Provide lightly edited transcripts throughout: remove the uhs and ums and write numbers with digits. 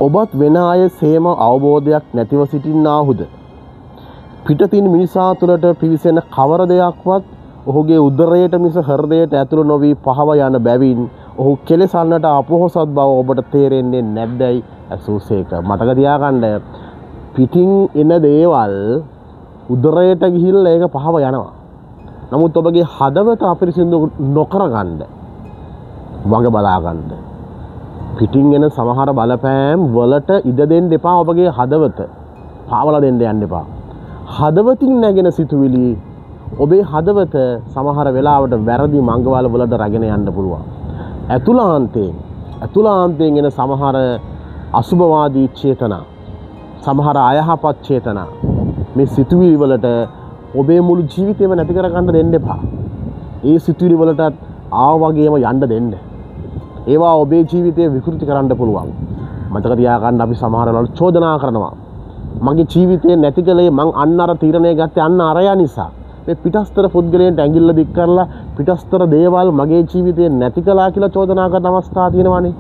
ඔබත් වෙන අය සේම අවබෝධයක් නැතිව සිටින්නාහුද? පිටතින් මිනිසා තුළට පිවිසෙන කවර දෙයක්වත් ඔහුගේ උදරයට මිස හෘදයට ඇතුළු නොවි පහව යන බැවින් ඔහු කෙලෙසන්නට අපොහොසත් බව ඔබට තේරෙන්නේ නැද්දයි ඇසූසේක. මතක තියාගන්න, පිටින් එන දේවල් උදරයට ගිහිල්ලා ඒක පහව යනවා. නමුත් ඔබගේ හදවත අපිරිසිදු නොකරගන්න වග බලා ගන්න. පිටින් එන සමහර බලපෑම් වලට ඉඩ දෙන්න එපා. ඔබගේ හදවත පාවලා දෙන්න යන්න එපා. හදවතින් නැගෙන සිතුවිලි ඔබේ හදවත සමහර වෙලාවට වැරදි මංගවල වලට රැගෙන යන්න පුළුවන්. ඇතුළාන්තයෙන් එන සමහර අසුභවාදී චේතනා, සමහර අයහපත් චේතනා, මේ සිතුවිලි වලට ඔබේ මුළු ජීවිතේම නැති කර ගන්න දෙන්න එපා. ඒ සිතුවිලි වලට ආව වගේම යන්න දෙන්න. ඒවා ඔබේ ජීවිතය විකෘති කරන්න පුළුවන්. මතක තියාගන්න, අපි සමහර වෙලාවට චෝදනා කරනවා. මගේ ජීවිතේ නැති කලේ මං අන්න අර තීරණය ගත්තේ අන්න අරයා නිසා. මේ පිටස්තර පුද්ගලයන්ට ඇඟිල්ල දික් කරලා පිටස්තර දේවල් මගේ ජීවිතේ නැති කළා කියලා චෝදනා කරන අවස්ථා තියෙනවානේ.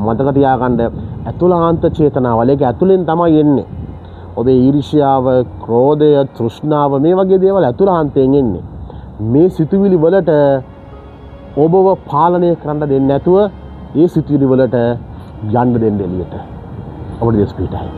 මතක තියාගන්න, ඇතුළාන්ත චේතනාවල ඒක ඇතුලෙන් තමයි එන්නේ. ඔබේ ඊර්ෂ්‍යාව, ක්‍රෝධය, තෘෂ්ණාව, මේ වගේ දේවල් ඇතුළාන්තයෙන් එන්නේ. මේ සිතුවිලි වලට ඔබව පාලනය කරන්න දෙන්නේ නැතුව ඒ සිතුවිලි වලට යන්න දෙන්න එළියට. ඔබට දෙස් පිටයි.